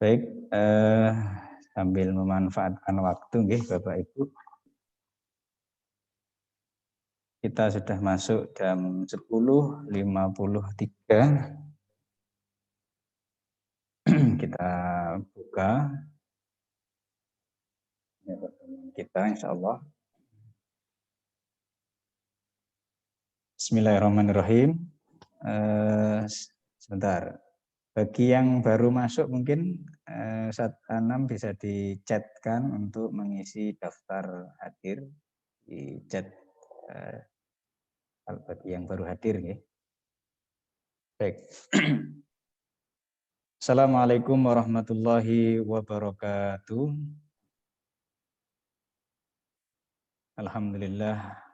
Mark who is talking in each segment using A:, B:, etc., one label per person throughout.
A: Baik, sambil memanfaatkan waktu, nggih, Bapak Ibu, kita sudah masuk jam 10.53. Kita buka pertemuan kita, insya Allah. Bismillahirrahmanirrahim. Sebentar. Bagi yang baru masuk mungkin saat 6 bisa dicatkan untuk mengisi daftar hadir di chat bagi yang baru hadir, ya. Baik. Assalamualaikum warahmatullahi wabarakatuh. Alhamdulillah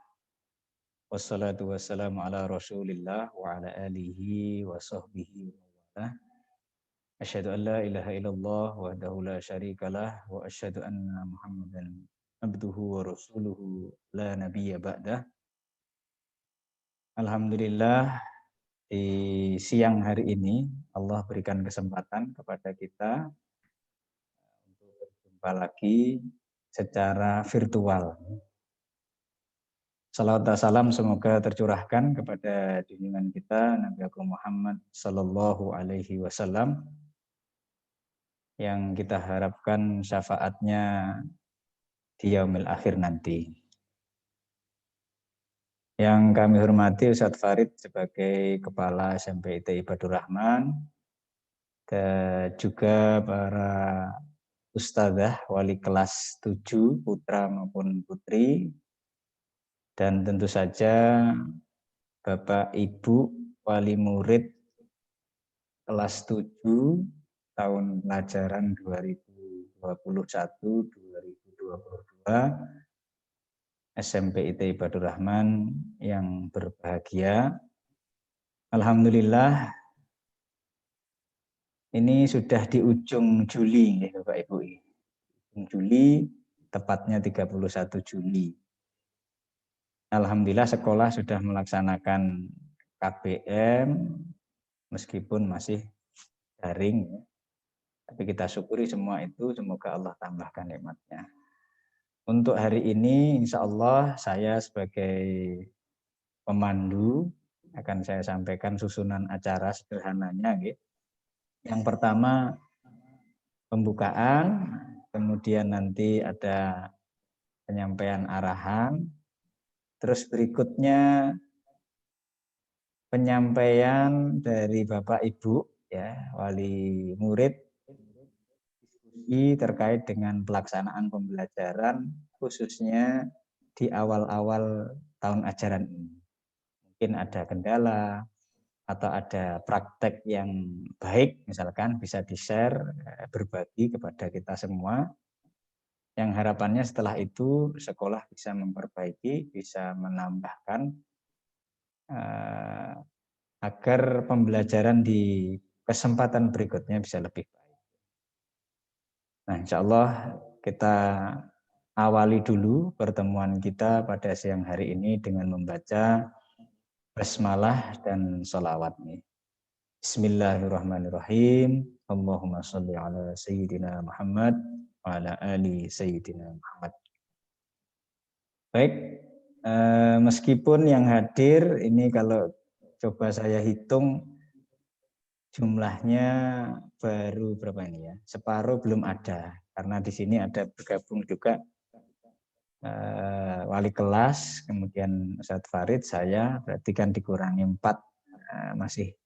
A: wassalatu wassalamu ala Rasulillah wa ala alihi wa sahbihi wa wala. Asyhadu an la ilaha illallah wahdahu la syarikalah wa asyhadu anna Muhammadan abduhu wa rasuluhu la nabiyya ba'dah. Alhamdulillah di siang hari ini Allah berikan kesempatan kepada kita untuk berjumpa lagi secara virtual. Salawat dan salam semoga tercurahkan kepada junjungan kita Nabi Agung Muhammad Sallallahu Alaihi Wasallam yang kita harapkan syafaatnya di yaumil akhir nanti. Yang kami hormati Ustadz Farid sebagai Kepala SMP ITI Badur Rahman, dan juga para ustadzah wali kelas 7 putra maupun putri, dan tentu saja Bapak Ibu wali murid kelas 7 tahun pelajaran 2021-2022 SMP ITI Badur Rahman yang berbahagia. Alhamdulillah ini sudah di ujung Juli, ya Bapak Ibu. Ujung Juli, tepatnya 31 Juli. Alhamdulillah sekolah sudah melaksanakan KBM meskipun masih daring, ya. Tapi kita syukuri semua itu, semoga Allah tambahkan nikmatnya. Untuk hari ini insya Allah saya sebagai pemandu akan saya sampaikan susunan acara sederhananya, gitu. Yang pertama pembukaan, kemudian nanti ada penyampaian arahan, terus berikutnya penyampaian dari Bapak Ibu, ya, wali murid, diskusi terkait dengan pelaksanaan pembelajaran khususnya di awal-awal tahun ajaran ini. Mungkin ada kendala atau ada praktek yang baik, misalkan bisa di-share, berbagi kepada kita semua. Yang harapannya setelah itu sekolah bisa memperbaiki, bisa menambahkan agar pembelajaran di kesempatan berikutnya bisa lebih baik. Nah, insya Allah kita awali dulu pertemuan kita pada siang hari ini dengan membaca basmalah dan sholawat. Bismillahirrahmanirrahim. Allahumma sholli ala Sayyidina Muhammad wa ala ali Sayyidina Muhammad. Baik, meskipun yang hadir ini kalau coba saya hitung jumlahnya baru berapa ini, ya? Separuh belum ada, karena di sini ada bergabung juga wali kelas, kemudian Ustadz Farid, saya, berarti kan dikurangi 4, masih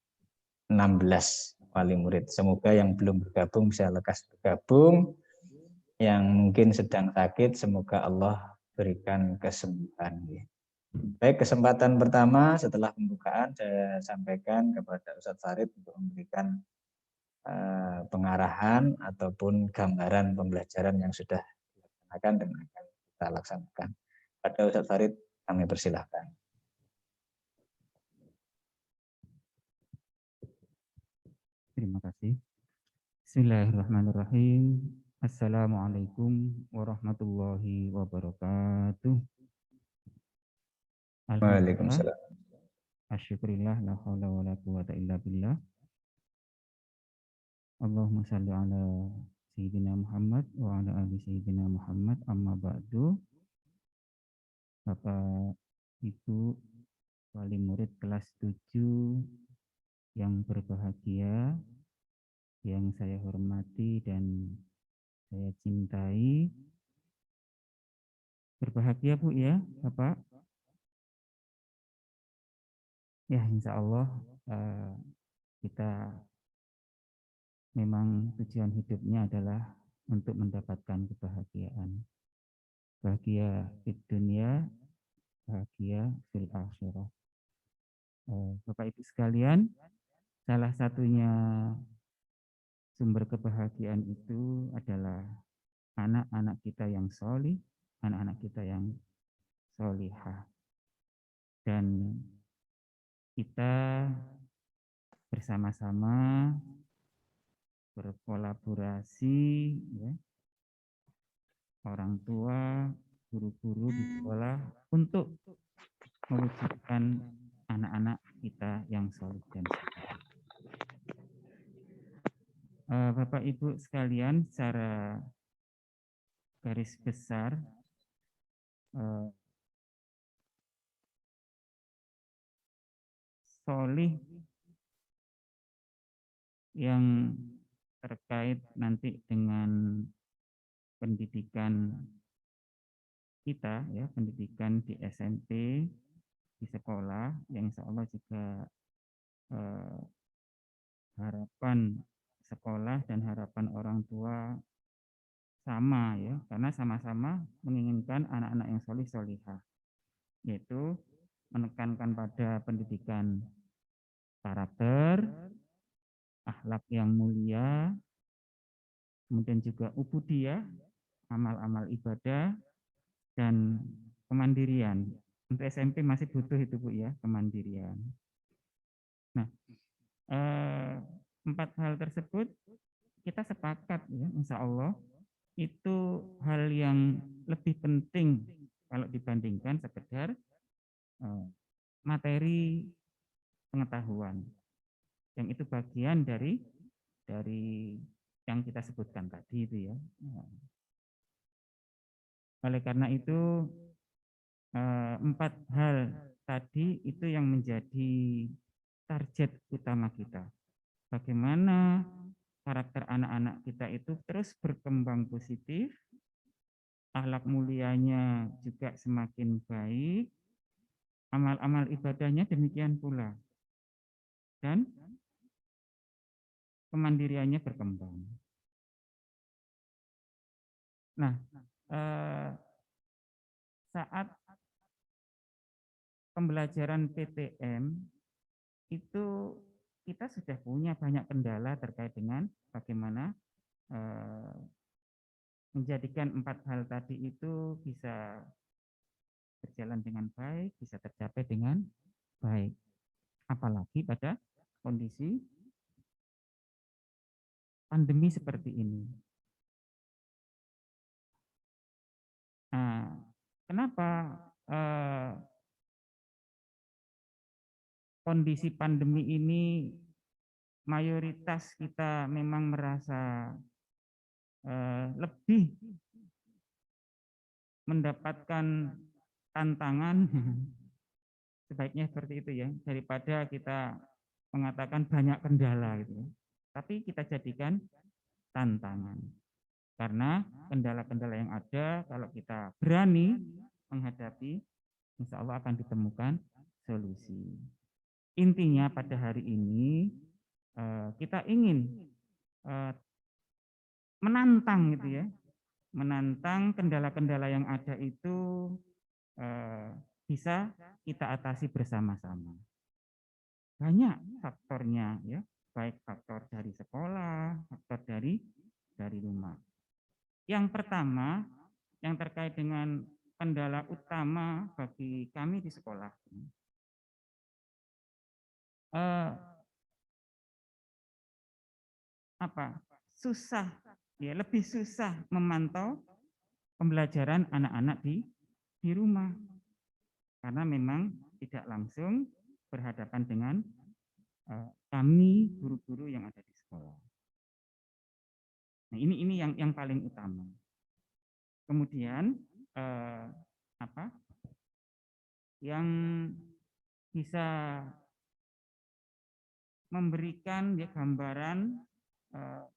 A: 16 wali murid. Semoga yang belum bergabung bisa lekas bergabung. Yang mungkin sedang sakit, semoga Allah berikan kesembuhan. Baik, kesempatan pertama setelah pembukaan saya sampaikan kepada Ustadz Farid untuk memberikan pengarahan ataupun gambaran pembelajaran yang sudah dilaksanakan dan akan kita laksanakan. Pada Ustadz Farid kami persilahkan.
B: Terima kasih. Bismillahirrahmanirrahim. Assalamualaikum warahmatullahi wabarakatuh. Alhamdulillah.
A: Waalaikumsalam.
B: Asyukurillah la haula wala quwata illa billah. Allahumma shalli ala Sayyidina Muhammad wa ala ali Sayyidina Muhammad, amma ba'du. Bapak Ibu wali murid kelas 7 yang berbahagia, yang saya hormati dan saya cintai. Berbahagia Bu ya Bapak? Ya insya Allah kita memang tujuan hidupnya adalah untuk mendapatkan kebahagiaan. Bahagia di dunia, bahagia fil akhirah. Bapak Ibu sekalian, salah satunya sumber kebahagiaan itu adalah anak-anak kita yang solih, anak-anak kita yang solihah. Dan kita bersama-sama berkolaborasi, ya, orang tua, guru-guru di sekolah untuk mewujudkan anak-anak kita yang solih dan soleh. Bapak Ibu sekalian, secara garis besar solih yang terkait nanti dengan pendidikan kita, ya, pendidikan di SMP, di sekolah, yang insya Allah juga harapan sekolah dan harapan orang tua sama, ya, karena sama-sama menginginkan anak-anak yang solih solihah, yaitu menekankan pada pendidikan karakter, akhlak yang mulia, kemudian juga ubudiyah, amal-amal ibadah, dan kemandirian. Untuk SMP masih butuh itu Bu ya, kemandirian. Nah, 4 hal tersebut kita sepakat ya, insya Allah itu hal yang lebih penting kalau dibandingkan sekedar materi pengetahuan, yang itu bagian dari yang kita sebutkan tadi itu ya. Oleh karena itu 4 hal tadi itu yang menjadi target utama kita. Bagaimana karakter anak-anak kita itu terus berkembang positif, akhlak mulianya juga semakin baik, amal-amal ibadahnya demikian pula, dan kemandiriannya berkembang. Nah, saat pembelajaran PTM itu kita sudah punya banyak kendala terkait dengan bagaimana menjadikan 4 hal tadi itu bisa berjalan dengan baik, bisa tercapai dengan baik. Apalagi pada kondisi pandemi seperti ini. Nah, kenapa kondisi pandemi ini mayoritas kita memang merasa lebih mendapatkan tantangan, sebaiknya seperti itu ya, daripada kita mengatakan banyak kendala gitu ya. Tapi kita jadikan tantangan. Karena kendala-kendala yang ada kalau kita berani menghadapi, insya Allah akan ditemukan solusi. Intinya pada hari ini kita ingin menantang gitu ya, menantang kendala-kendala yang ada itu bisa kita atasi bersama-sama. Banyak faktornya ya, baik faktor dari sekolah, faktor dari rumah. Yang pertama, yang terkait dengan kendala utama bagi kami di sekolah, susah ya, lebih susah memantau pembelajaran anak-anak di rumah, karena memang tidak langsung berhadapan dengan kami guru-guru yang ada di sekolah. Nah, ini yang paling utama. Kemudian yang bisa memberikan ya gambaran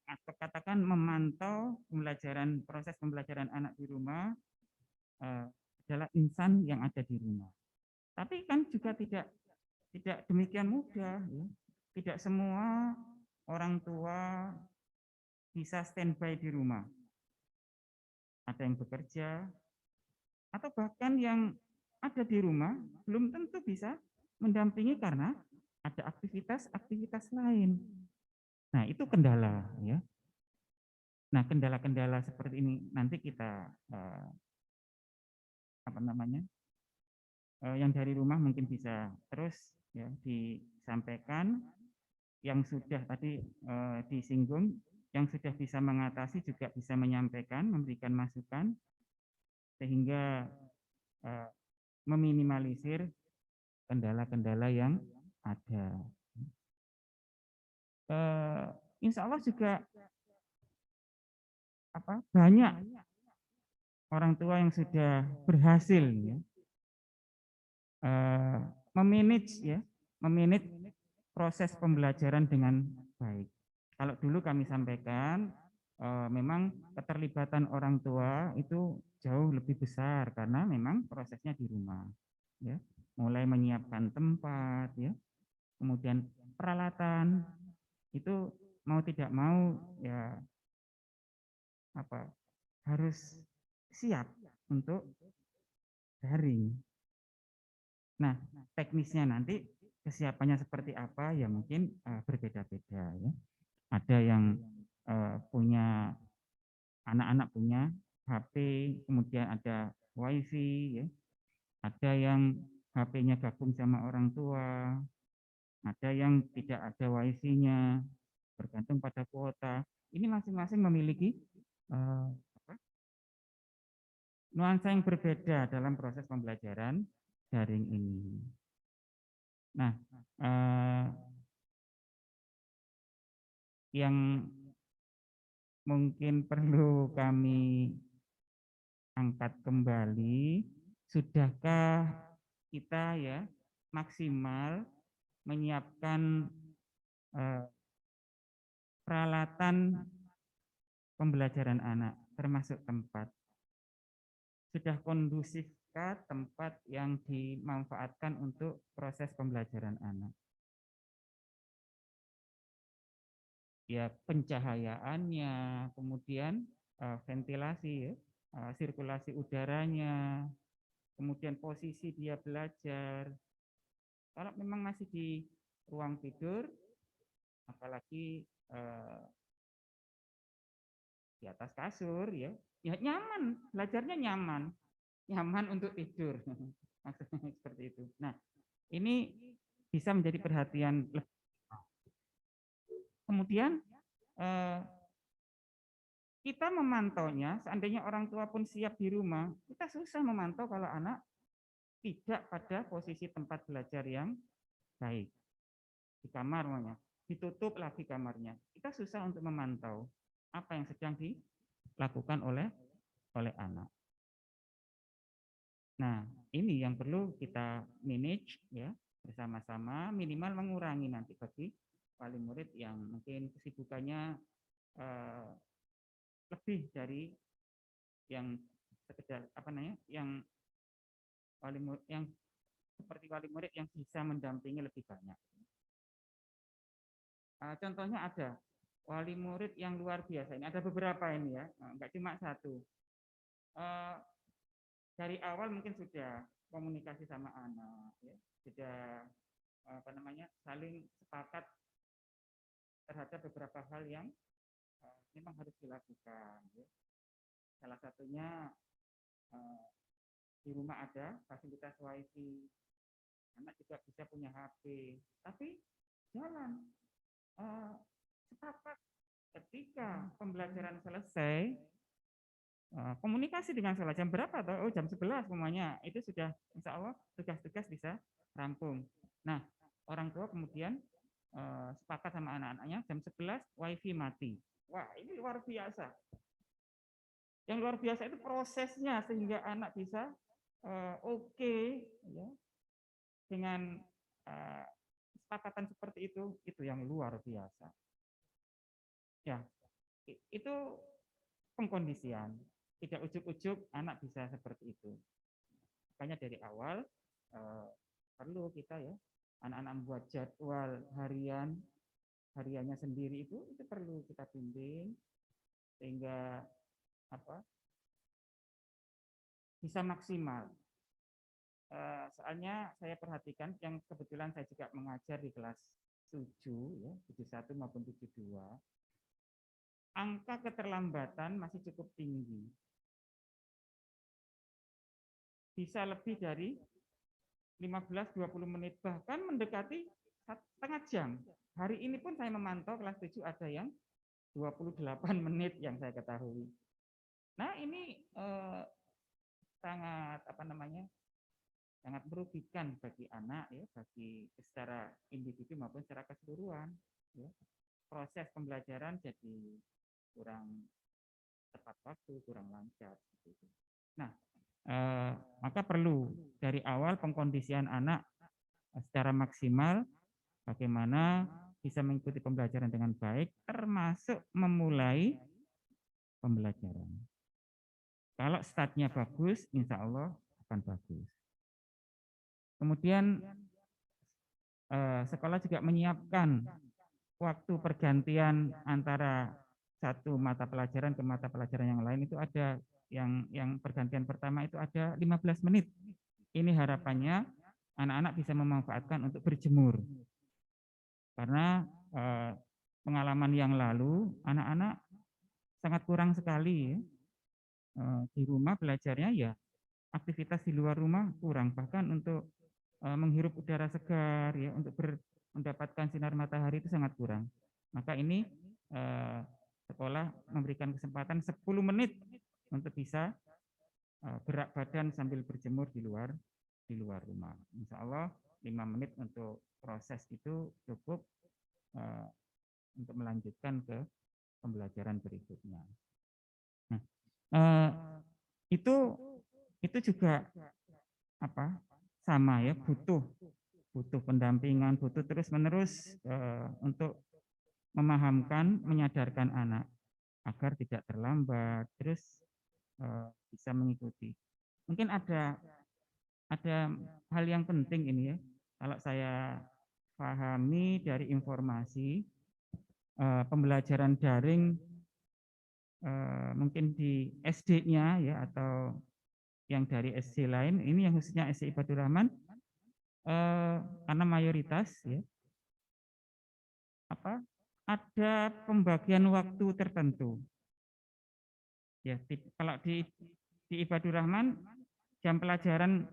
B: atau katakan memantau proses pembelajaran anak di rumah adalah insan yang ada di rumah. Tapi kan juga tidak demikian mudah, ya. Tidak semua orang tua bisa standby di rumah. Ada yang bekerja, atau bahkan yang ada di rumah belum tentu bisa mendampingi karena ada aktivitas lain. Nah, itu kendala, ya. Nah, kendala-kendala seperti ini nanti kita yang dari rumah mungkin bisa terus ya disampaikan, yang sudah tadi disinggung, yang sudah bisa mengatasi juga bisa menyampaikan, memberikan masukan sehingga meminimalisir kendala-kendala yang ada. Insya Allah juga banyak orang tua yang sudah berhasil ya, memanage proses pembelajaran dengan baik. Kalau dulu kami sampaikan, memang keterlibatan orang tua itu jauh lebih besar karena memang prosesnya di rumah, ya. Mulai menyiapkan tempat, ya, kemudian peralatan itu mau tidak mau ya harus siap untuk daring. Nah, teknisnya nanti kesiapannya seperti apa ya mungkin berbeda-beda, ya. Ada yang punya anak-anak punya HP, kemudian ada WiFi, ya. Ada yang HP-nya gabung sama orang tua, ada yang tidak ada WiFi-nya, bergantung pada kuota. Ini masing-masing memiliki nuansa yang berbeda dalam proses pembelajaran daring ini. Nah, yang mungkin perlu kami angkat kembali, sudahkah kita ya maksimal menyiapkan peralatan pembelajaran anak, termasuk tempat? Sudah kondusifkah tempat yang dimanfaatkan untuk proses pembelajaran anak? Ya, pencahayaannya, kemudian ventilasi, ya, sirkulasi udaranya, kemudian posisi dia belajar. Kalau memang masih di ruang tidur, apalagi di atas kasur, ya nyaman, belajarnya nyaman untuk tidur. Maksudnya seperti itu. Nah, ini bisa menjadi perhatian. Kemudian kita memantaunya, seandainya orang tua pun siap di rumah, kita susah memantau kalau anak tidak pada posisi tempat belajar yang baik. Di kamar namanya, ditutup lagi kamarnya. Kita susah untuk memantau apa yang sedang dilakukan oleh anak. Nah, ini yang perlu kita manage ya bersama-sama, minimal mengurangi nanti bagi wali murid yang mungkin kesibukannya lebih dari yang sekedar yang seperti wali murid yang bisa mendampingi lebih banyak. Contohnya ada wali murid yang luar biasa. Ini ada beberapa ini ya, enggak cuma satu. Dari awal mungkin sudah komunikasi sama anak, ya, sudah saling sepakat terhadap beberapa hal yang memang harus dilakukan. Ya. Salah satunya di rumah ada fasilitas WiFi, anak juga bisa punya HP, tapi jalan sepakat ketika pembelajaran selesai, komunikasi dengan salah jam berapa atau jam 11 semuanya itu sudah insya Allah tugas-tugas bisa rampung. Nah, orang tua kemudian sepakat sama anak-anaknya jam 11 WiFi mati. Wah, ini luar biasa. Yang luar biasa itu prosesnya sehingga anak bisa oke, ya, dengan kesepakatan seperti itu yang luar biasa. Ya, itu pengkondisian. Tidak ujuk-ujuk anak bisa seperti itu. Makanya dari awal perlu kita ya, anak-anak membuat jadwal hariannya sendiri itu perlu kita bimbing sehingga bisa maksimal. Soalnya saya perhatikan yang kebetulan saya juga mengajar di kelas 7 ya, 71 maupun 72. Angka keterlambatan masih cukup tinggi. Bisa lebih dari 15-20 menit, bahkan mendekati setengah jam. Hari ini pun saya memantau kelas 7 ada yang 28 menit yang saya ketahui. Nah, ini sangat sangat merugikan bagi anak ya, bagi secara individu maupun secara keseluruhan ya. Proses pembelajaran jadi kurang tepat waktu, kurang lancar gitu. Nah, maka perlu dari awal pengkondisian anak secara maksimal bagaimana bisa mengikuti pembelajaran dengan baik, termasuk memulai pembelajaran. Kalau startnya bagus, insya Allah akan bagus. Kemudian sekolah juga menyiapkan waktu pergantian antara satu mata pelajaran ke mata pelajaran yang lain. Itu ada yang pergantian pertama itu ada 15 menit. Ini harapannya anak-anak bisa memanfaatkan untuk berjemur. Karena pengalaman yang lalu anak-anak sangat kurang sekali di rumah belajarnya ya, aktivitas di luar rumah kurang, bahkan untuk menghirup udara segar ya, untuk mendapatkan sinar matahari itu sangat kurang. Maka ini sekolah memberikan kesempatan 10 menit untuk bisa gerak badan sambil berjemur di luar rumah. Insya Allah 5 menit untuk proses itu cukup untuk melanjutkan ke pembelajaran berikutnya. Nah, itu juga sama ya, butuh pendampingan, butuh terus-menerus untuk memahamkan, menyadarkan anak agar tidak terlambat, terus bisa mengikuti. Mungkin ada hal yang penting ini ya, kalau saya pahami dari informasi pembelajaran daring mungkin di SD-nya ya, atau yang dari SD lain, ini yang khususnya SD Ibadur Rahman, karena mayoritas ya ada pembagian waktu tertentu ya. Kalau di Ibadur Rahman jam pelajaran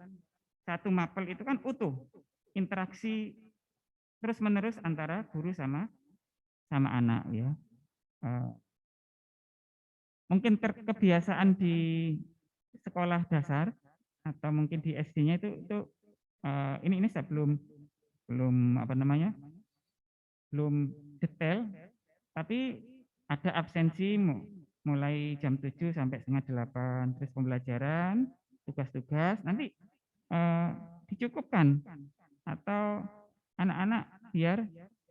B: satu mapel itu kan utuh, interaksi terus menerus antara guru sama anak ya. Mungkin kebiasaan di sekolah dasar atau mungkin di SD-nya itu ini saya belum belum detail, tapi ada absensi mulai jam 7 sampai setengah 8, terus pembelajaran, tugas-tugas, nanti dicukupkan atau anak-anak biar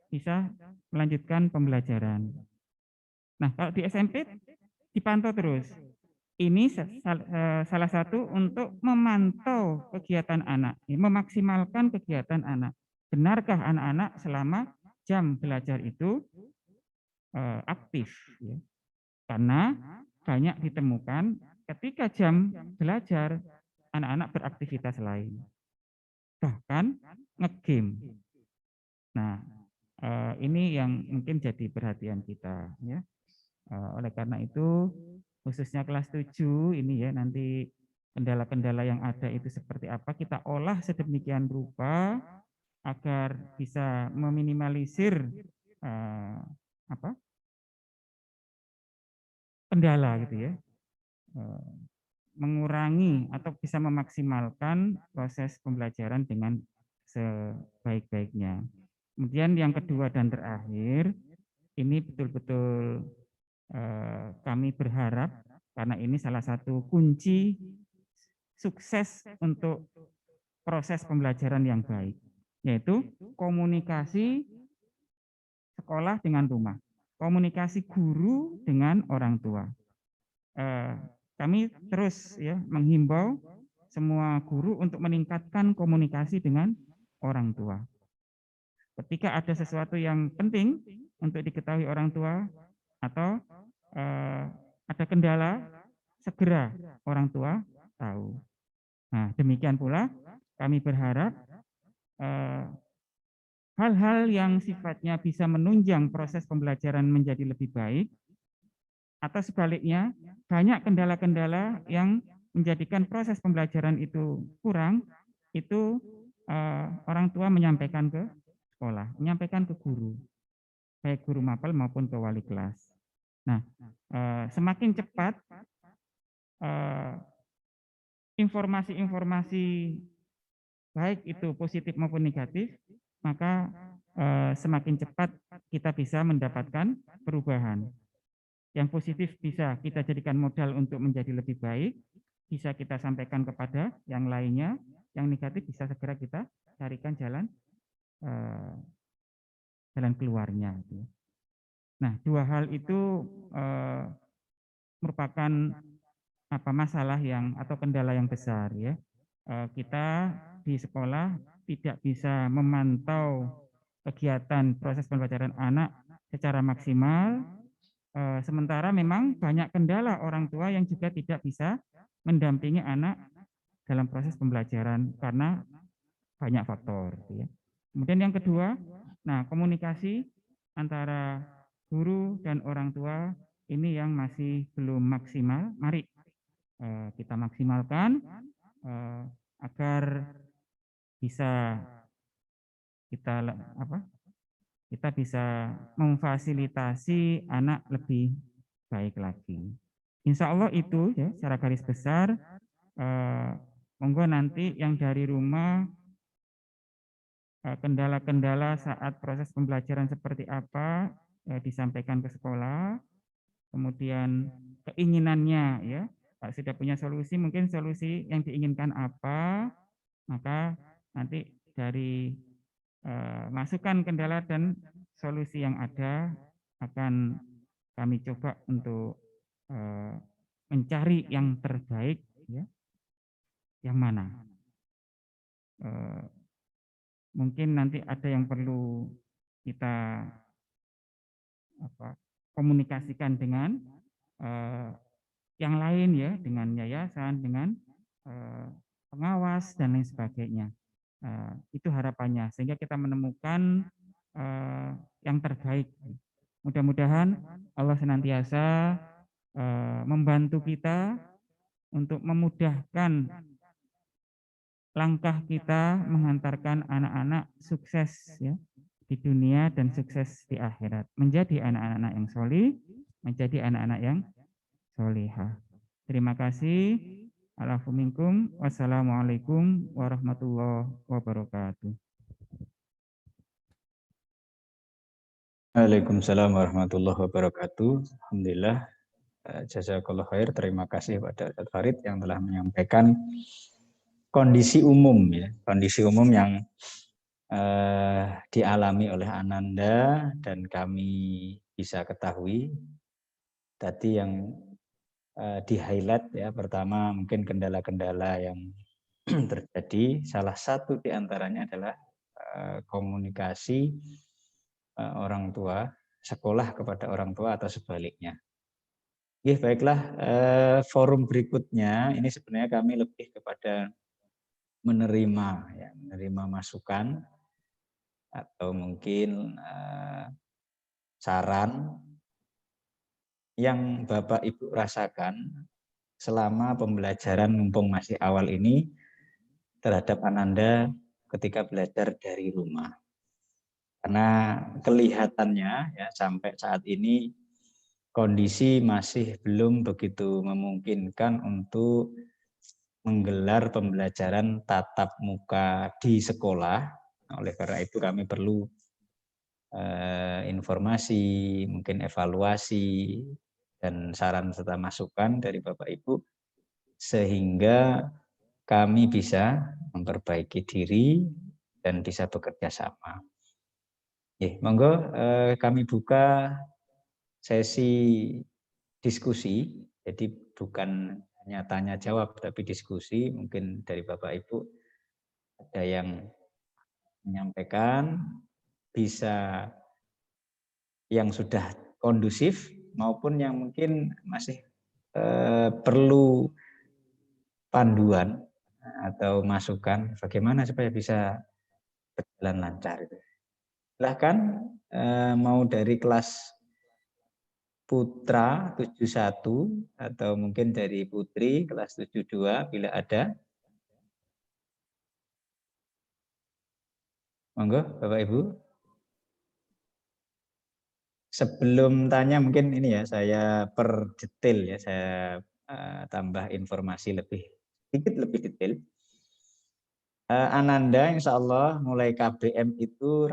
B: bisa melanjutkan pembelajaran. Nah, kalau di SMP dipantau terus. Ini salah satu untuk memantau kegiatan anak, memaksimalkan kegiatan anak. Benarkah anak-anak selama jam belajar itu aktif? Ya. Karena banyak ditemukan ketika jam belajar anak-anak beraktivitas lain, bahkan nge-game. Nah, ini yang mungkin jadi perhatian kita ya. Oleh karena itu khususnya kelas 7 ini ya, nanti kendala-kendala yang ada itu seperti apa kita olah sedemikian rupa agar bisa meminimalisir kendala gitu ya, mengurangi atau bisa memaksimalkan proses pembelajaran dengan sebaik-baiknya. Kemudian yang kedua dan terakhir, ini betul-betul kami berharap karena ini salah satu kunci sukses untuk proses pembelajaran yang baik, yaitu komunikasi sekolah dengan rumah, komunikasi guru dengan orang tua. Kami terus ya menghimbau semua guru untuk meningkatkan komunikasi dengan orang tua. Ketika ada sesuatu yang penting untuk diketahui orang tua atau ada kendala, segera orang tua tahu. Nah, demikian pula kami berharap hal-hal yang sifatnya bisa menunjang proses pembelajaran menjadi lebih baik, atau sebaliknya banyak kendala-kendala yang menjadikan proses pembelajaran itu kurang, itu orang tua menyampaikan ke sekolah, menyampaikan ke guru, baik guru mapel maupun ke wali kelas. Nah, semakin cepat informasi-informasi baik itu positif maupun negatif, maka semakin cepat kita bisa mendapatkan perubahan. Yang positif bisa kita jadikan modal untuk menjadi lebih baik, bisa kita sampaikan kepada yang lainnya, yang negatif bisa segera kita carikan jalan keluarnya. Nah, dua hal itu merupakan masalah yang atau kendala yang besar ya. Kita di sekolah tidak bisa memantau kegiatan proses pembelajaran anak secara maksimal, sementara memang banyak kendala orang tua yang juga tidak bisa mendampingi anak dalam proses pembelajaran karena banyak faktor. Ya. Kemudian yang kedua, nah komunikasi antara guru dan orang tua ini yang masih belum maksimal. Mari kita maksimalkan agar bisa kita bisa memfasilitasi anak lebih baik lagi. Insya Allah itu ya secara garis besar. Monggo nanti yang dari rumah kendala-kendala saat proses pembelajaran seperti apa disampaikan ke sekolah. Kemudian keinginannya ya, kalau sudah punya solusi mungkin solusi yang diinginkan apa, maka nanti dari masukan kendala dan solusi yang ada akan kami coba untuk mencari yang terbaik ya, yang mana. Mungkin nanti ada yang perlu kita komunikasikan dengan yang lain ya, dengan yayasan, dengan pengawas dan lain sebagainya. Itu harapannya sehingga kita menemukan yang terbaik. Mudah-mudahan Allah senantiasa membantu kita untuk memudahkan langkah kita mengantarkan anak-anak sukses ya di dunia dan sukses di akhirat, menjadi anak-anak yang solih, menjadi anak-anak yang solihah. Terima kasih. Alafu minkum. Wassalamualaikum warahmatullahi wabarakatuh.
A: Waalaikumsalam warahmatullahi wabarakatuh. Alhamdulillah. Jazakallah khair. Terima kasih pada Ustaz Farid yang telah menyampaikan kondisi umum ya, kondisi umum yang dialami oleh Ananda dan kami bisa ketahui. Tadi yang di-highlight ya, pertama mungkin kendala-kendala yang terjadi, salah satu diantaranya adalah komunikasi orang tua, sekolah kepada orang tua atau sebaliknya. Ya, baiklah, forum berikutnya ini sebenarnya kami lebih kepada menerima masukan atau mungkin saran yang Bapak Ibu rasakan selama pembelajaran mumpung masih awal ini terhadap Ananda ketika belajar dari rumah. Karena kelihatannya ya sampai saat ini kondisi masih belum begitu memungkinkan untuk menggelar pembelajaran tatap muka di sekolah. Oleh karena itu kami perlu informasi, mungkin evaluasi dan saran serta masukan dari Bapak Ibu sehingga kami bisa memperbaiki diri dan bisa bekerja sama. Monggo kami buka sesi diskusi, jadi bukan hanya tanya jawab tapi diskusi. Mungkin dari Bapak Ibu ada yang menyampaikan, bisa yang sudah kondusif maupun yang mungkin masih perlu panduan atau masukan bagaimana supaya bisa berjalan lancar. Silahkan mau dari kelas Putra 71 atau mungkin dari Putri kelas 72 bila ada. Monggo Bapak Ibu. Sebelum tanya mungkin ini ya saya perdetail ya, saya tambah informasi sedikit lebih detail. Ananda insya Allah mulai KBM itu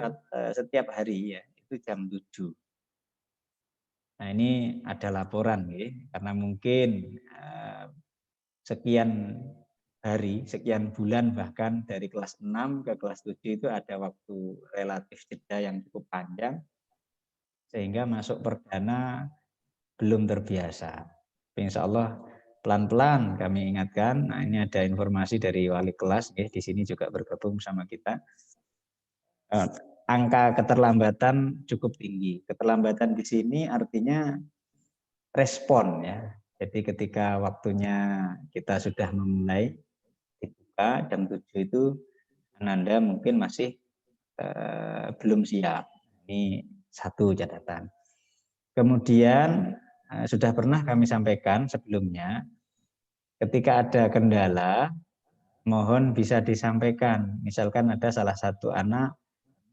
A: setiap hari ya, itu jam 7. Nah ini ada laporan ya, karena mungkin sekian hari, sekian bulan bahkan dari kelas 6 ke kelas 7 itu ada waktu relatif jeda yang cukup panjang sehingga masuk perdana belum terbiasa. Insya Allah pelan-pelan kami ingatkan. Nah ini ada informasi dari wali kelas ya, di sini juga bergabung sama kita. Angka keterlambatan cukup tinggi. Keterlambatan di sini artinya respon ya. Jadi ketika waktunya kita sudah memulai dibuka jam 7 itu Ananda mungkin masih belum siap. Ini satu catatan. Kemudian sudah pernah kami sampaikan sebelumnya, ketika ada kendala, mohon bisa disampaikan. Misalkan ada salah satu anak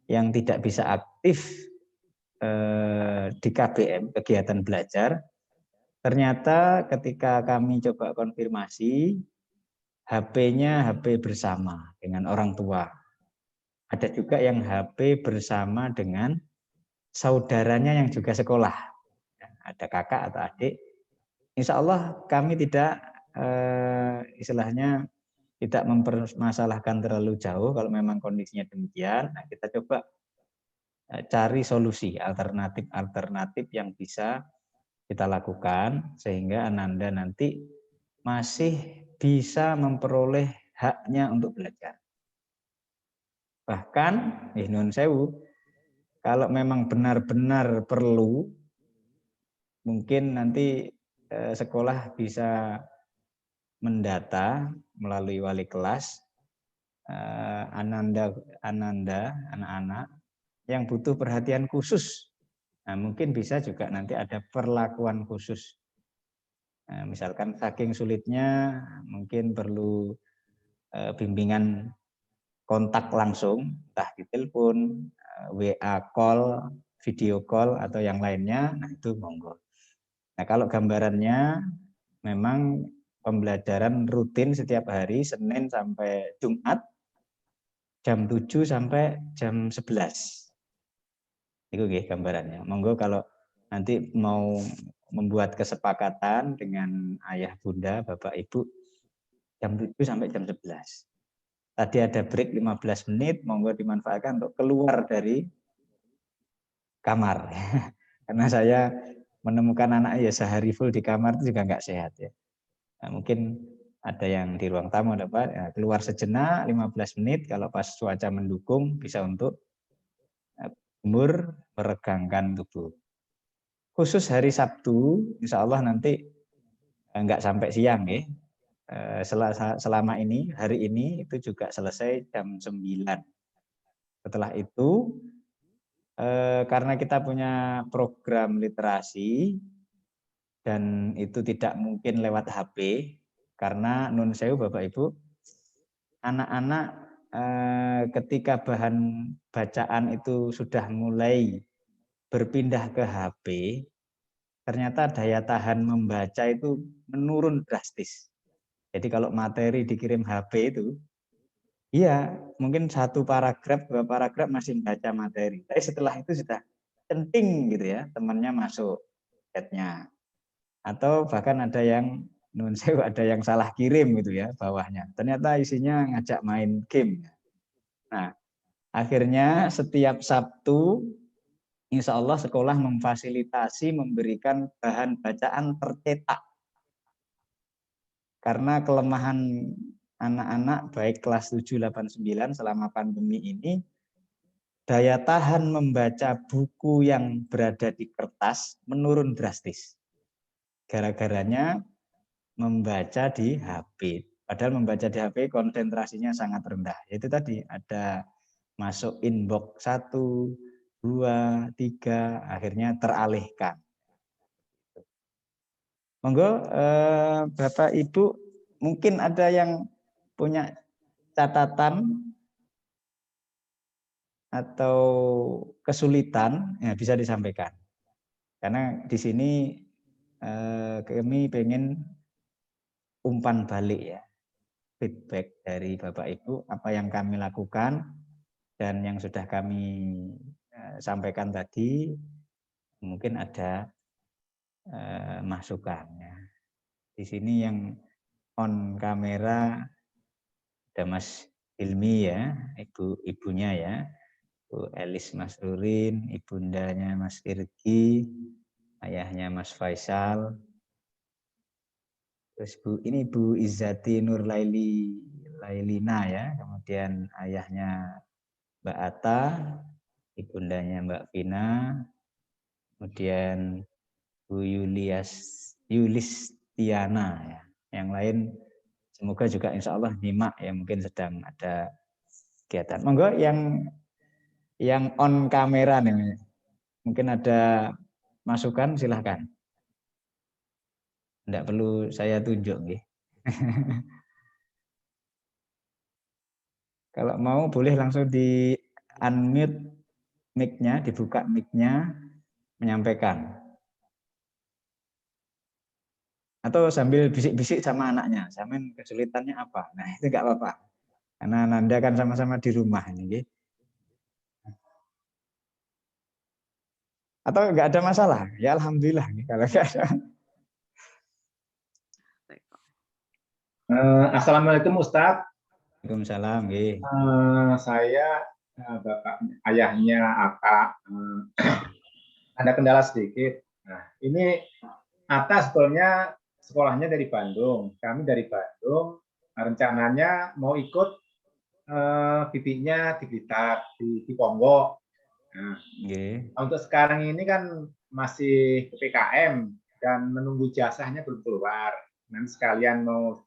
A: yang tidak bisa aktif di KBM, kegiatan belajar, ternyata ketika kami coba konfirmasi, HP-nya HP bersama dengan orang tua. Ada juga yang HP bersama dengan saudaranya yang juga sekolah. Ada kakak atau adik. Insya Allah kami tidak istilahnya tidak mempermasalahkan terlalu jauh kalau memang kondisinya demikian. Nah, kita coba cari solusi alternatif yang bisa kita lakukan sehingga Ananda nanti masih bisa memperoleh haknya untuk belajar. Bahkan, nun sewu, kalau memang benar-benar perlu, mungkin nanti sekolah bisa mendata melalui wali kelas Ananda anak-anak yang butuh perhatian khusus. Nah, mungkin bisa juga nanti ada perlakuan khusus. Nah, misalkan saking sulitnya mungkin perlu bimbingan kontak langsung, entah di telepon, WA call, video call atau yang lainnya, nah itu monggo. Nah, kalau gambarannya memang pembelajaran rutin setiap hari Senin sampai Jumat jam 7 sampai jam 11. Itu gambarannya. Monggo kalau nanti mau membuat kesepakatan dengan ayah bunda, bapak ibu jam 7 sampai jam 11. Tadi ada break 15 menit, monggo dimanfaatkan untuk keluar dari kamar. Karena saya menemukan anak ya sehari full di kamar itu juga nggak sehat ya. Nah, mungkin ada yang di ruang tamu ada Pak, ya, keluar sejenak 15 menit kalau pas cuaca mendukung bisa untuk meregangkan tubuh. Khusus hari Sabtu, insya Allah nanti nggak sampai siang ya. Selama ini, hari ini itu juga selesai jam 9. Setelah itu, karena kita punya program literasi, dan itu tidak mungkin lewat HP, karena nun sewu Bapak Ibu, anak-anak ketika bahan bacaan itu sudah mulai berpindah ke HP, ternyata daya tahan membaca itu menurun drastis. Jadi kalau materi dikirim HP itu, iya mungkin 1 paragraf, 2 paragraf masih baca materi. Tapi setelah itu sudah centing gitu ya, temannya masuk chatnya. Atau bahkan ada yang nun sewu, ada yang salah kirim gitu ya bawahnya. Ternyata isinya ngajak main game. Nah, akhirnya setiap Sabtu insya Allah sekolah memfasilitasi memberikan bahan bacaan tercetak. Karena kelemahan anak-anak baik kelas 7, 8, 9 selama pandemi ini, daya tahan membaca buku yang berada di kertas menurun drastis. Gara-garanya membaca di HP. Padahal membaca di HP konsentrasinya sangat rendah. Itu tadi ada masuk inbox 1, 2, 3, akhirnya teralihkan. Monggo Bapak Ibu mungkin ada yang punya catatan atau kesulitan ya bisa disampaikan. Karena di sini kami pengen umpan balik ya, feedback dari Bapak Ibu apa yang kami lakukan dan yang sudah kami sampaikan tadi mungkin ada masukannya. Di sini yang on kamera ada Mas Ilmi ya, ibunya ya, Bu Elis Masrurin, ibundanya Mas Irgi, ayahnya Mas Faisal. Terus Bu Izzati Nur Lailina ya, kemudian ayahnya Mbak Ata, ibundanya Mbak Vina, kemudian Bu Yulistiana ya. Yang lain semoga juga insya Allah nyimak ya, mungkin sedang ada kegiatan. Monggo yang on kamera nih, mungkin ada masukan silahkan. Tidak perlu saya tunjuk nih. Kalau mau boleh langsung di unmute mic-nya, dibuka mic-nya, menyampaikan. Atau sambil bisik-bisik sama anaknya, sampean kesulitannya apa? Nah, itu enggak apa-apa. Karena Anda kan sama-sama di rumah ini. Atau enggak ada masalah? Ya alhamdulillah kalau enggak ada.
C: Assalamualaikum Ustadz.
A: Waalaikumsalam.
C: Saya bapak ayahnya Ata, ada kendala sedikit. Nah, ini Ata sebetulnya sekolahnya dari Bandung, kami dari Bandung. Rencananya mau ikut bibinya di Blitar, di Ponggok. Nah, untuk sekarang ini kan masih PPKM dan menunggu jasanya belum keluar. Nanti sekalian mau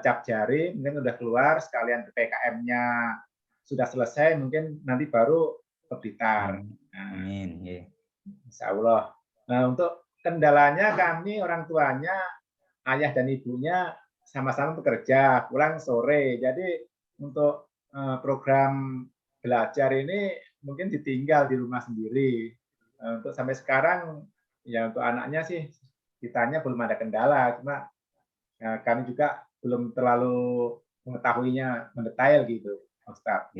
C: cap jari, mungkin udah keluar, sekalian PPKM-nya sudah selesai, mungkin nanti baru ke Blitar.
A: Amin.
C: Insya Allah. Nah, untuk kendalanya kami orang tuanya, ayah dan ibunya sama-sama bekerja, pulang sore. Jadi untuk program belajar ini mungkin ditinggal di rumah sendiri. Untuk sampai sekarang, ya untuk anaknya sih kitanya belum ada kendala, cuma kami juga belum terlalu mengetahuinya mendetail gitu, Ustaz.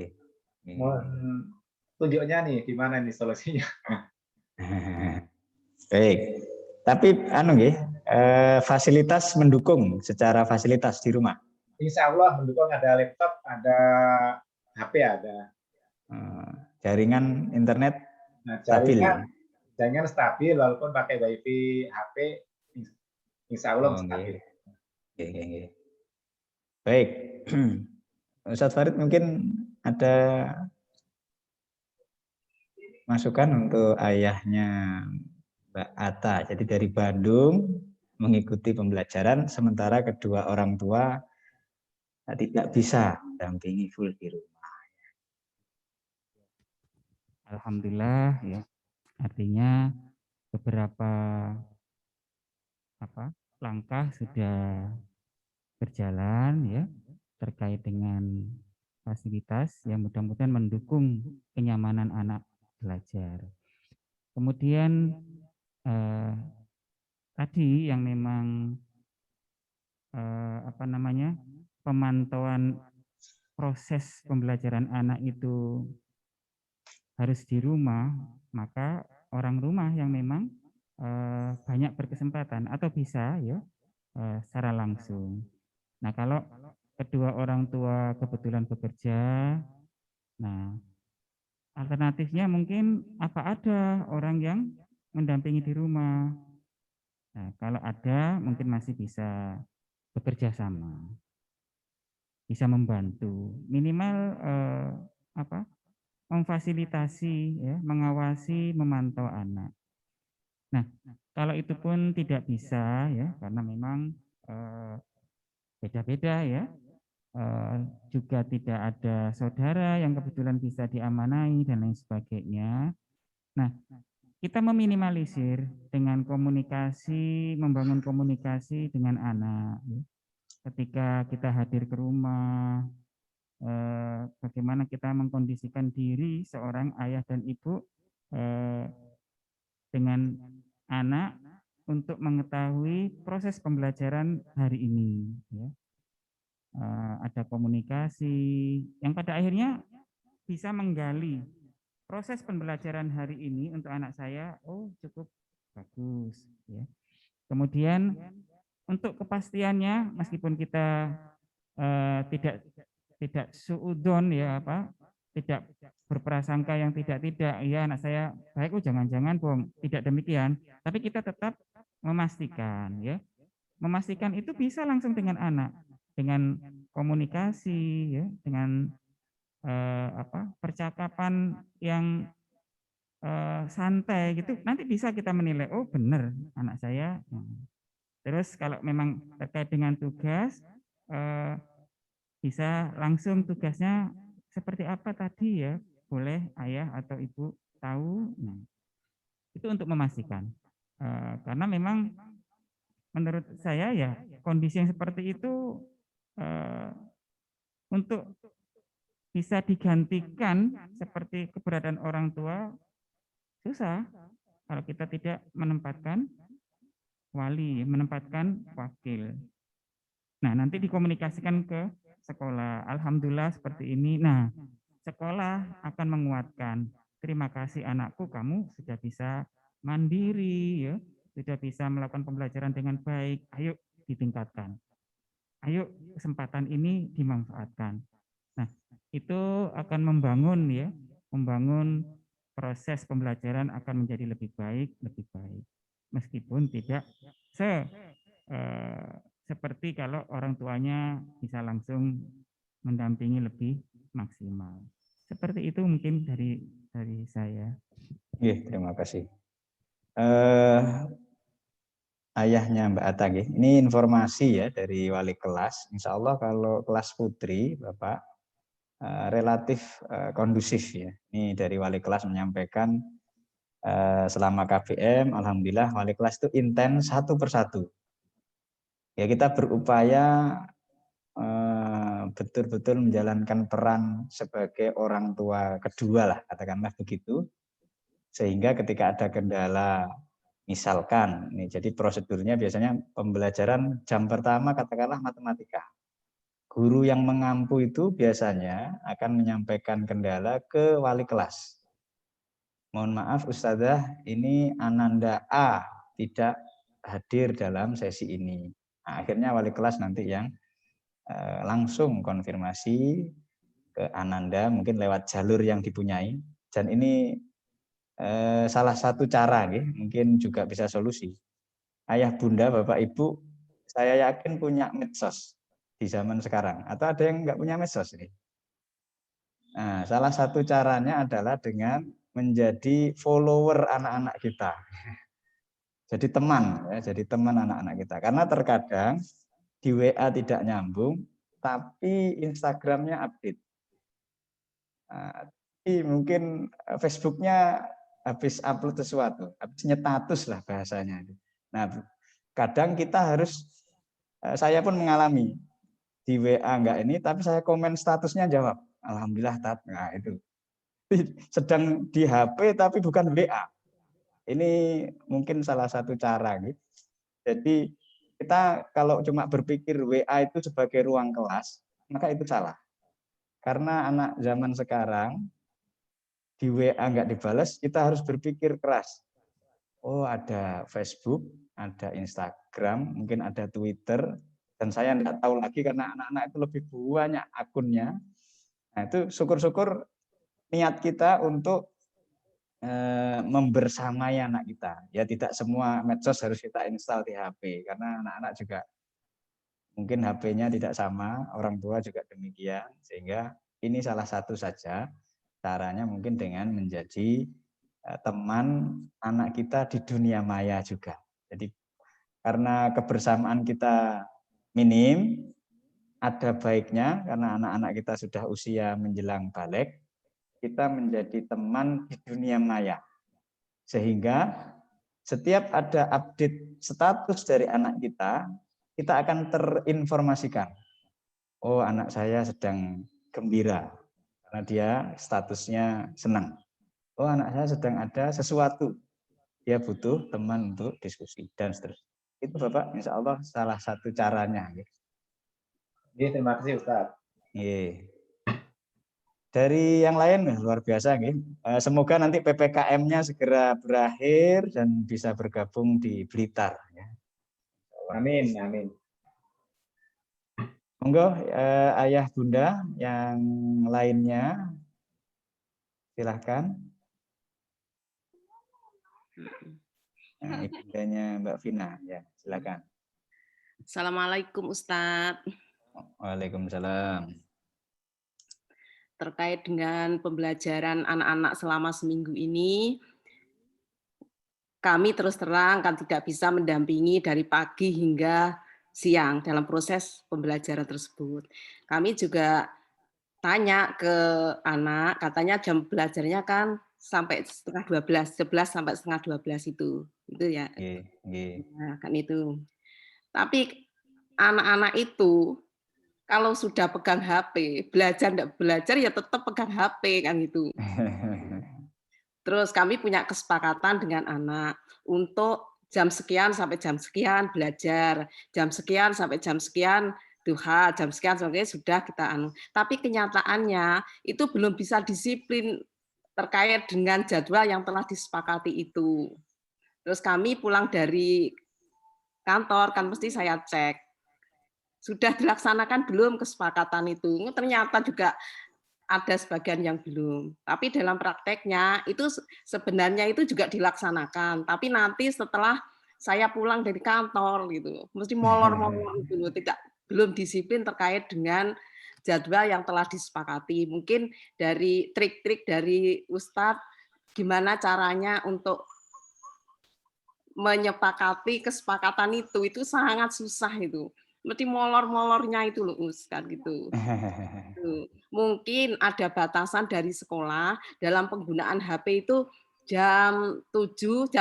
C: Mohon tunjuknya nih gimana nih solusinya.
A: Baik. Tapi fasilitas mendukung secara fasilitas di rumah.
C: Insya Allah mendukung, ada laptop, ada HP ada.
A: Jaringan internet
C: jaringan stabil walaupun pakai WiFi HP, insya Allah stabil.
A: Baik, Ustadz Farid mungkin ada masukan untuk ayahnya Mbak Ata. Jadi dari Bandung mengikuti pembelajaran, sementara kedua orang tua tidak bisa mendampingi full di rumah.
B: Alhamdulillah ya. Artinya beberapa langkah sudah berjalan ya terkait dengan fasilitas yang mudah-mudahan mendukung kenyamanan anak belajar. Kemudian tadi yang memang pemantauan proses pembelajaran anak itu harus di rumah, maka orang rumah yang memang banyak berkesempatan atau bisa ya secara langsung. Nah, kalau kedua orang tua kebetulan bekerja, nah alternatifnya mungkin apa ada orang yang mendampingi di rumah. Nah, kalau ada mungkin masih bisa bekerja sama, bisa membantu, minimal apa? Memfasilitasi ya, mengawasi, memantau anak. Nah, kalau itu pun tidak bisa ya, karena memang beda-beda ya. Juga tidak ada saudara yang kebetulan bisa diamanai dan lain sebagainya. Nah, kita meminimalisir dengan komunikasi, membangun komunikasi dengan anak. Ketika kita hadir ke rumah, bagaimana kita mengkondisikan diri seorang ayah dan ibu dengan anak untuk mengetahui proses pembelajaran hari ini. Ya. Ada komunikasi yang pada akhirnya bisa menggali proses pembelajaran hari ini untuk anak saya, oh cukup bagus. Ya. Kemudian untuk kepastiannya, meskipun kita tidak suudon ya apa, tidak berprasangka yang tidak, ya anak saya baik, oh jangan-jangan Bung, tidak demikian. Tapi kita tetap memastikan ya. Memastikan itu bisa langsung dengan anak, dengan komunikasi ya, dengan percakapan yang santai gitu, nanti bisa kita menilai, oh benar anak saya. Terus kalau memang terkait dengan tugas, bisa langsung tugasnya seperti apa tadi ya, boleh ayah atau ibu tahu. Nah, itu untuk memastikan. Karena memang menurut saya ya kondisi yang seperti itu untuk bisa digantikan seperti keberadaan orang tua susah kalau kita tidak menempatkan wali, menempatkan wakil. Nah, nanti dikomunikasikan ke sekolah. Alhamdulillah seperti ini. Nah, sekolah akan menguatkan. Terima kasih anakku, kamu sudah bisa mandiri, ya, sudah bisa melakukan pembelajaran dengan baik. Ayo ditingkatkan. Ayo kesempatan ini dimanfaatkan. Nah, itu akan membangun ya, membangun proses pembelajaran akan menjadi lebih baik, meskipun tidak seperti kalau orang tuanya bisa langsung mendampingi lebih maksimal. Seperti itu mungkin dari saya.
A: Iya, terima kasih. Ayahnya Mbak Ata, ini informasi ya dari wali kelas. Insya Allah kalau kelas putri, Bapak, relatif kondusif ya. Ini dari wali kelas menyampaikan selama KBM, alhamdulillah wali kelas itu intens satu persatu. Ya kita berupaya betul-betul menjalankan peran sebagai orang tua kedua lah, katakanlah begitu. Sehingga ketika ada kendala, misalkan, ini jadi prosedurnya biasanya pembelajaran jam pertama katakanlah matematika. Guru yang mengampu itu biasanya akan menyampaikan kendala ke wali kelas. Mohon maaf Ustazah, ini Ananda A tidak hadir dalam sesi ini. Nah, akhirnya wali kelas nanti yang langsung konfirmasi ke Ananda, mungkin lewat jalur yang dipunyai. Dan ini salah satu cara, mungkin juga bisa solusi. Ayah, bunda, bapak, ibu, saya yakin punya medsos di zaman sekarang. Atau ada yang nggak punya medsos ini? Nah, salah satu caranya adalah dengan menjadi follower anak-anak kita. Jadi teman, ya, jadi teman anak-anak kita. Karena terkadang di WA tidak nyambung, tapi Instagramnya update. Nah, mungkin Facebooknya habis upload sesuatu, habis nyetatus lah bahasanya. Nah, kadang kita harus, saya pun mengalami di WA enggak ini, tapi saya komen statusnya jawab. Alhamdulillah, nah itu. Sedang di HP tapi bukan WA. Ini mungkin salah satu cara gitu. Jadi kita kalau cuma berpikir WA itu sebagai ruang kelas, maka itu salah. Karena anak zaman sekarang di WA nggak dibalas, kita harus berpikir keras. oh ada Facebook, ada Instagram, mungkin ada Twitter, dan saya tidak tahu lagi karena anak-anak itu lebih banyak akunnya. Nah itu syukur-syukur niat kita untuk membersamai anak kita. Ya tidak semua medsos harus kita install di HP, karena anak-anak juga mungkin HP-nya tidak sama, orang tua juga demikian, sehingga ini salah satu saja caranya mungkin dengan menjadi teman anak kita di dunia maya juga. Jadi karena kebersamaan kita minim, ada baiknya karena anak-anak kita sudah usia menjelang balik, kita menjadi teman di dunia maya. Sehingga setiap ada update status dari anak kita akan terinformasikan. Oh, anak saya sedang gembira karena dia statusnya senang. Oh, anak saya sedang ada sesuatu. Dia butuh teman untuk diskusi dan seterusnya. Itu Bapak, insya Allah salah satu caranya.
C: Terima kasih Ustaz.
A: Dari yang lain luar biasa. Semoga nanti PPKM-nya segera berakhir dan bisa bergabung di Blitar.
C: Amin, amin.
A: Monggo ayah bunda yang lainnya silahkan. Nah, ibundanya Mbak Vina, ya silakan.
D: Assalamualaikum Ustadz.
A: Waalaikumsalam.
D: Terkait dengan pembelajaran anak-anak selama seminggu ini, kami terus terang kan tidak bisa mendampingi dari pagi hingga siang dalam proses pembelajaran tersebut. Kami juga tanya ke anak, katanya jam belajarnya kan sampai setengah 12, 11 sampai setengah 12 itu ya. Nah, kan itu. Tapi anak-anak itu kalau sudah pegang HP, belajar enggak belajar ya tetap pegang HP kan gitu. Terus kami punya kesepakatan dengan anak untuk jam sekian sampai jam sekian belajar, jam sekian sampai jam sekian duha, jam sekian sampai sudah kita anu. Tapi kenyataannya itu belum bisa disiplin terkait dengan jadwal yang telah disepakati itu. Terus kami pulang dari kantor kan mesti saya cek sudah dilaksanakan belum kesepakatan itu. Ternyata juga ada sebagian yang belum. Tapi dalam prakteknya itu sebenarnya itu juga dilaksanakan. Tapi nanti setelah saya pulang dari kantor gitu, mesti molor-molor gitu, belum disiplin terkait dengan jadwal yang telah disepakati. Mungkin dari trik-trik dari Ustadz gimana caranya untuk menyepakati kesepakatan itu sangat susah itu. Mesti molor-molornya itu loh Ustaz gitu. Mungkin ada batasan dari sekolah dalam penggunaan HP itu jam 7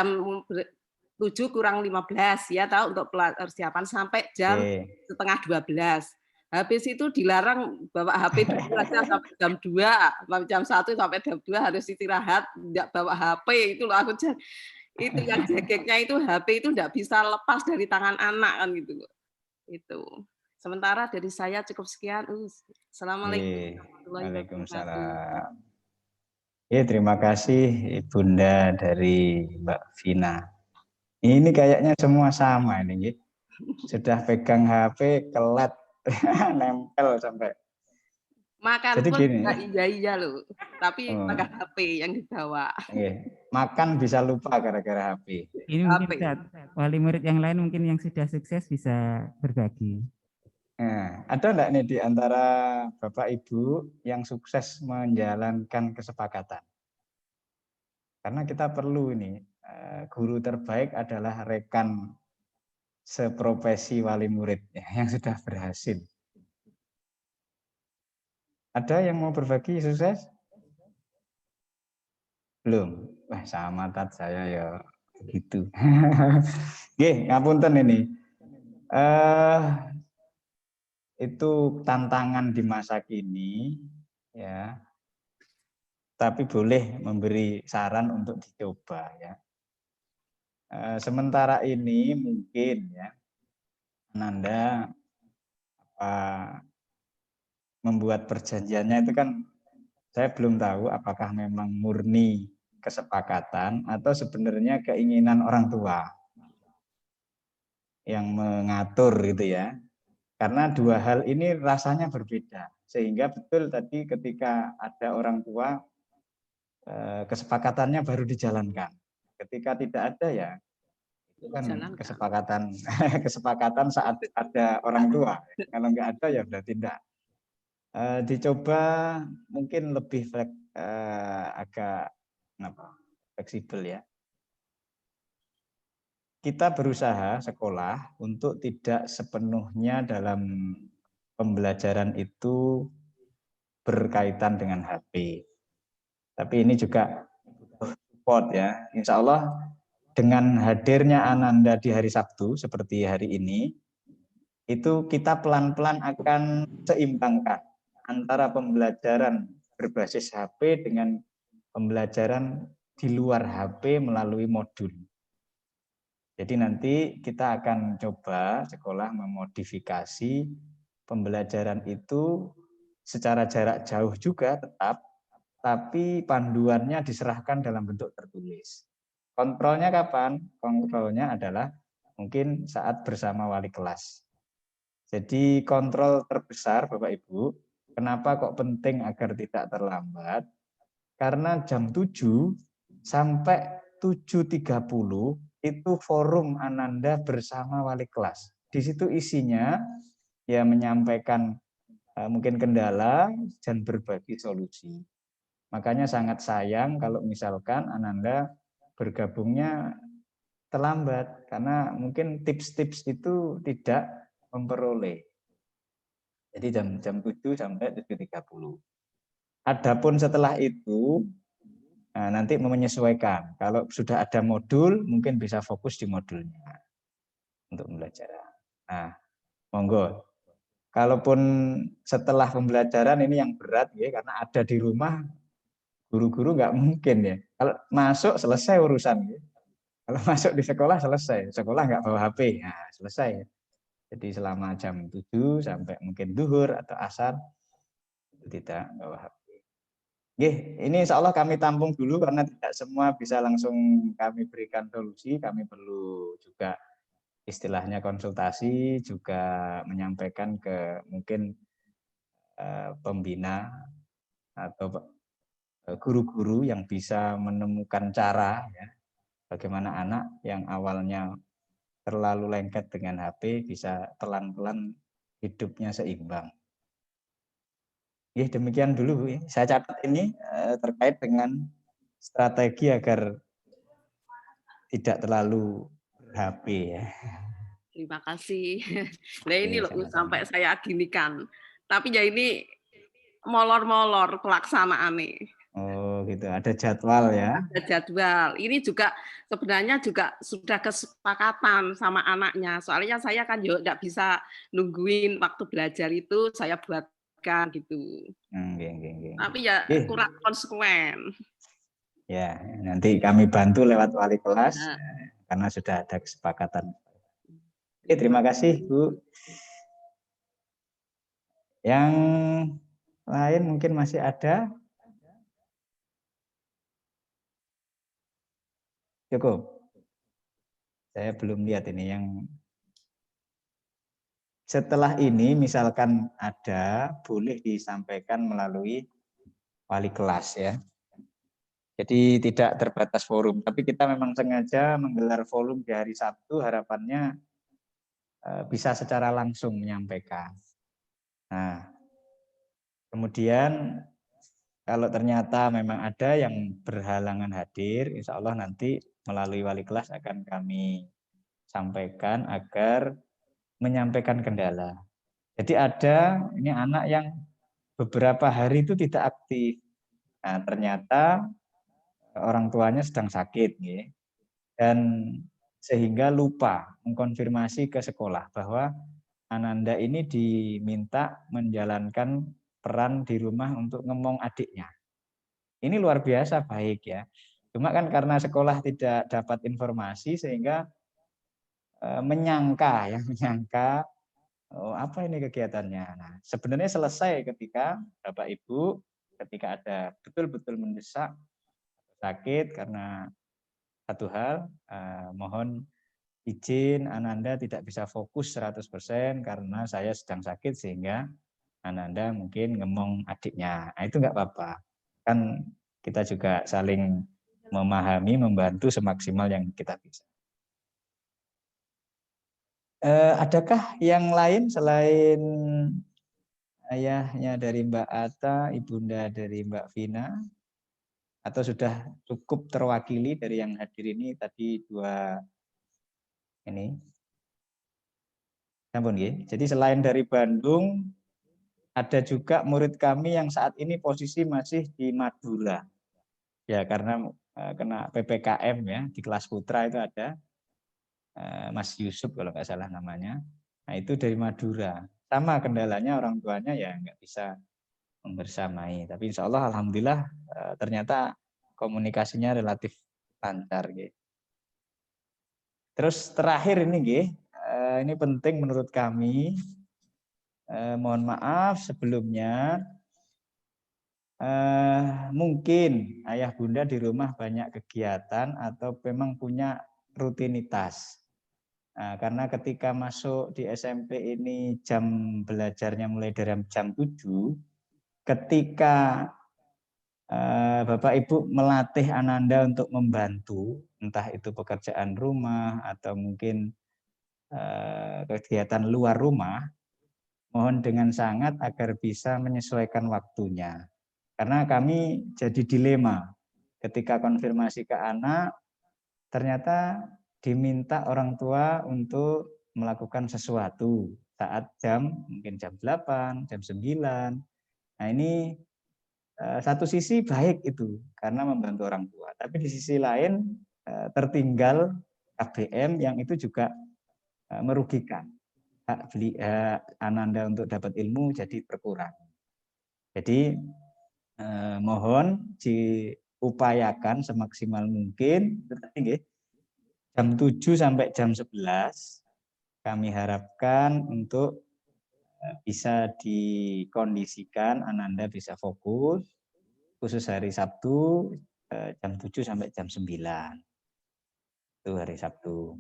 D: kurang 15 ya tahu untuk persiapan sampai jam setengah 12. Habis itu dilarang bawa HP dulu aja sampai jam 2, jam 1 sampai jam 2 harus istirahat, enggak bawa HP itu loh aku itu yang jegeknya itu HP itu enggak bisa lepas dari tangan anak kan gitu loh. Itu. Sementara dari saya cukup sekian. Assalamualaikum warahmatullahi wabarakatuh.
A: Waalaikumsalam. Terima kasih Ibunda dari Mbak Vina. Ini kayaknya semua sama ini. Sudah pegang HP, kelet, nempel sampai.
D: Makan
A: jadi
D: pun
A: gini,
D: iya loh. Tapi pakai HP yang dibawa.
A: Makan bisa lupa gara-gara HP.
B: Ini mungkin wali murid yang lain mungkin yang sudah sukses bisa berbagi.
A: Nah, ada enggak nih di antara Bapak Ibu yang sukses menjalankan kesepakatan? Karena kita perlu ini, guru terbaik adalah rekan seprofesi wali murid yang sudah berhasil. Ada yang mau berbagi sukses? Belum? Wah, sama tat saya ya begitu. Nggih, ngapunten ini. Itu tantangan di masa kini ya. Tapi boleh memberi saran untuk dicoba ya. Sementara ini mungkin ya Anda membuat perjanjiannya itu kan saya belum tahu apakah memang murni kesepakatan atau sebenarnya keinginan orang tua yang mengatur gitu ya. Karena dua hal ini rasanya berbeda. Sehingga betul tadi ketika ada orang tua kesepakatannya baru dijalankan. Ketika tidak ada ya itu kan kesepakatan kesepakatan saat ada orang tua. Kalau nggak ada ya berarti tidak. Dicoba mungkin lebih agak fleksibel ya. Kita berusaha sekolah untuk tidak sepenuhnya dalam pembelajaran itu berkaitan dengan HP. Tapi ini juga support ya. Insya Allah dengan hadirnya Ananda di hari Sabtu seperti hari ini, itu kita pelan-pelan akan seimbangkan antara pembelajaran berbasis HP dengan pembelajaran di luar HP melalui modul. Jadi nanti kita akan coba sekolah memodifikasi pembelajaran itu secara jarak jauh juga tetap, tapi panduannya diserahkan dalam bentuk tertulis. Kontrolnya kapan? Kontrolnya adalah mungkin saat bersama wali kelas. Jadi kontrol terbesar Bapak Ibu, kenapa kok penting agar tidak terlambat? Karena jam 7 sampai 7.30 itu forum Ananda bersama wali kelas. Di situ isinya ya menyampaikan mungkin kendala dan berbagi solusi. Makanya sangat sayang kalau misalkan Ananda bergabungnya terlambat karena mungkin tips-tips itu tidak memperoleh. Jadi jam 7 sampai 7.30. Adapun setelah itu nanti menyesuaikan. Kalau sudah ada modul, mungkin bisa fokus di modulnya untuk pembelajaran. Nah, monggo. Kalaupun setelah pembelajaran ini yang berat ya, karena ada di rumah, guru-guru nggak mungkin ya. Kalau masuk selesai urusan ya. Kalau masuk di sekolah selesai. Sekolah nggak bawa HP, nah, selesai. Jadi selama jam 7 sampai mungkin duhur atau asar itu tidak bawa HP. Ini insya Allah kami tampung dulu karena tidak semua bisa langsung kami berikan solusi. Kami perlu juga istilahnya konsultasi, juga menyampaikan ke mungkin pembina atau guru-guru yang bisa menemukan cara ya, bagaimana anak yang awalnya terlalu lengket dengan HP bisa pelan-pelan hidupnya seimbang. Demikian dulu. Saya catat ini terkait dengan strategi agar tidak terlalu HP ya.
D: Terima kasih. Nah ini loh sampai saya ginikan. Tapi ya ini molor-molor pelaksanaannya.
A: Oh gitu, ada jadwal ya.
D: Ada jadwal. Ini juga sebenarnya juga sudah kesepakatan sama anaknya. Soalnya saya kan juga nggak bisa nungguin waktu belajar itu saya buatkan gitu. Tapi ya kurang konsekuen.
A: Ya, nanti kami bantu lewat wali kelas karena sudah ada kesepakatan. Oke, terima kasih Bu. Yang lain mungkin masih ada? Cukup. Saya belum lihat ini yang setelah ini misalkan ada boleh disampaikan melalui wali kelas ya. Jadi tidak terbatas forum, tapi kita memang sengaja menggelar forum di hari Sabtu, harapannya bisa secara langsung menyampaikan. Nah, kemudian kalau ternyata memang ada yang berhalangan hadir, insya Allah nanti melalui wali kelas akan kami sampaikan agar menyampaikan kendala. Jadi ada ini anak yang beberapa hari itu tidak aktif. Nah, ternyata orang tuanya sedang sakit, ya. Dan sehingga lupa mengkonfirmasi ke sekolah bahwa Ananda ini diminta menjalankan peran di rumah untuk ngomong adiknya. Ini luar biasa baik ya. Cuma kan karena sekolah tidak dapat informasi sehingga menyangka oh, apa ini kegiatannya. Nah, sebenarnya selesai ketika Bapak Ibu ketika ada betul-betul mendesak sakit karena satu hal, mohon izin Ananda tidak bisa fokus 100% karena saya sedang sakit sehingga Ananda mungkin ngemong adiknya. Nah, itu nggak apa-apa. Kan kita juga saling memahami, membantu semaksimal yang kita bisa. Adakah yang lain selain ayahnya dari Mbak Ata, ibunda dari Mbak Vina? Atau sudah cukup terwakili dari yang hadir ini tadi dua ini? Ampun, nggih. Jadi selain dari Bandung, ada juga murid kami yang saat ini posisi masih di Madura. Ya, karena kena PPKM ya, di kelas putra itu ada Mas Yusuf kalau nggak salah namanya. Nah, itu dari Madura. Sama kendalanya orang tuanya ya nggak bisa membersamai. Tapi insya Allah alhamdulillah ternyata komunikasinya relatif lancar. Gitu. Terus terakhir ini, ini penting menurut kami. Mohon maaf sebelumnya. Mungkin ayah bunda di rumah banyak kegiatan atau memang punya rutinitas. Nah, karena ketika masuk di SMP ini jam belajarnya mulai dari jam 7, ketika Bapak Ibu melatih Ananda untuk membantu, entah itu pekerjaan rumah atau mungkin kegiatan luar rumah, mohon dengan sangat agar bisa menyesuaikan waktunya. Karena kami jadi dilema ketika konfirmasi ke anak, ternyata diminta orang tua untuk melakukan sesuatu saat mungkin jam 8, jam 9. Nah ini satu sisi baik itu karena membantu orang tua, tapi di sisi lain tertinggal KBM yang itu juga merugikan. Hak Ananda untuk dapat ilmu jadi berkurang. Jadi mohon diupayakan semaksimal mungkin jam 7 sampai jam 11 kami harapkan untuk bisa dikondisikan Ananda bisa fokus khusus hari Sabtu jam 7 sampai jam 9 itu hari Sabtu.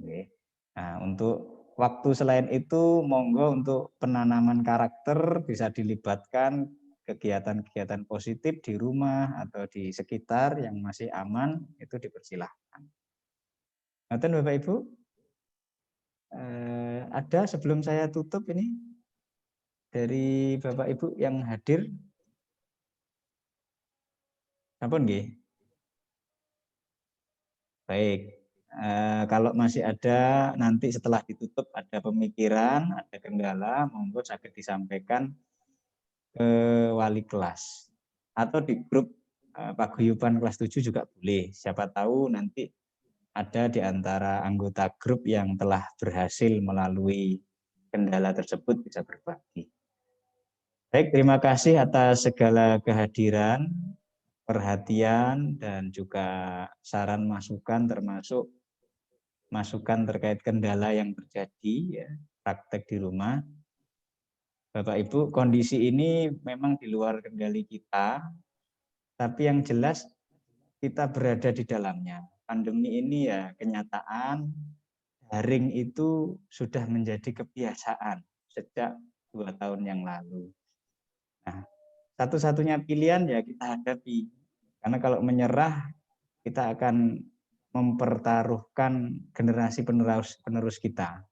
A: Nah, untuk waktu selain itu monggo untuk penanaman karakter bisa dilibatkan kegiatan-kegiatan positif di rumah atau di sekitar yang masih aman itu dipersilahkan. Ngoten Bapak Ibu, ada sebelum saya tutup ini dari Bapak Ibu yang hadir, ampun nggih. Baik, kalau masih ada nanti setelah ditutup ada pemikiran, ada kendala, monggo saged disampaikan ke wali kelas atau di grup paguyuban kelas 7 juga boleh. Siapa tahu nanti ada di antara anggota grup yang telah berhasil melalui kendala tersebut bisa berbagi. Baik, terima kasih atas segala kehadiran, perhatian, dan juga saran masukan termasuk masukan terkait kendala yang terjadi ya, praktek di rumah. Bapak Ibu, kondisi ini memang di luar kendali kita, tapi yang jelas kita berada di dalamnya. Pandemi ini ya kenyataan, daring itu sudah menjadi kebiasaan sejak 2 tahun yang lalu. Nah, satu-satunya pilihan ya kita hadapi. Karena kalau menyerah, kita akan mempertaruhkan generasi penerus kita.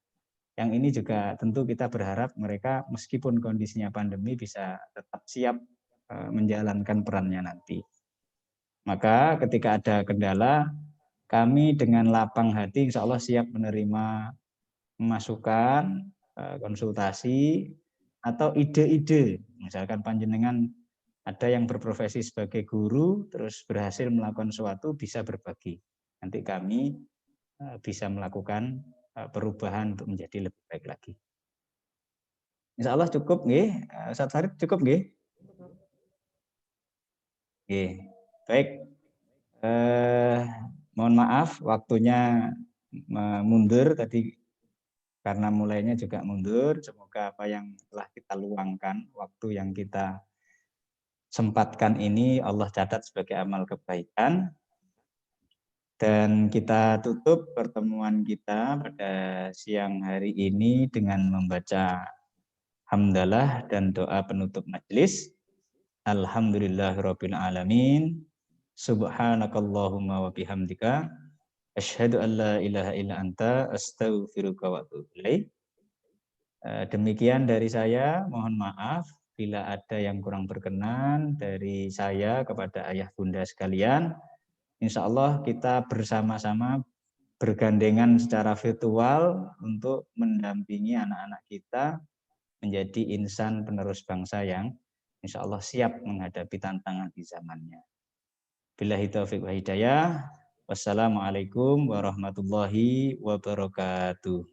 A: Yang ini juga tentu kita berharap mereka meskipun kondisinya pandemi bisa tetap siap menjalankan perannya nanti. Maka ketika ada kendala, kami dengan lapang hati insya Allah siap menerima masukan, konsultasi, atau ide-ide. Misalkan panjenengan ada yang berprofesi sebagai guru, terus berhasil melakukan sesuatu, bisa berbagi. Nanti kami bisa melakukan perubahan untuk menjadi lebih baik lagi. Insya Allah cukup, nggih. Ustaz Farid cukup, nggih. Nggih. Baik. Mohon maaf waktunya mundur tadi karena mulainya juga mundur. Semoga apa yang telah kita luangkan, waktu yang kita sempatkan ini Allah catat sebagai amal kebaikan. Dan kita tutup pertemuan kita pada siang hari ini dengan membaca hamdalah dan doa penutup majelis. Alhamdulillahirabbil alamin. Subhanakallahumma wa bihamdika asyhadu an la ilaha illa anta astaghfiruka wa atubu ilaik. Demikian dari saya, mohon maaf bila ada yang kurang berkenan dari saya kepada ayah bunda sekalian. Insya Allah kita bersama-sama bergandengan secara virtual untuk mendampingi anak-anak kita menjadi insan penerus bangsa yang insya Allah siap menghadapi tantangan di zamannya. Billahi taufiq wa hidayah. Wassalamualaikum warahmatullahi wabarakatuh.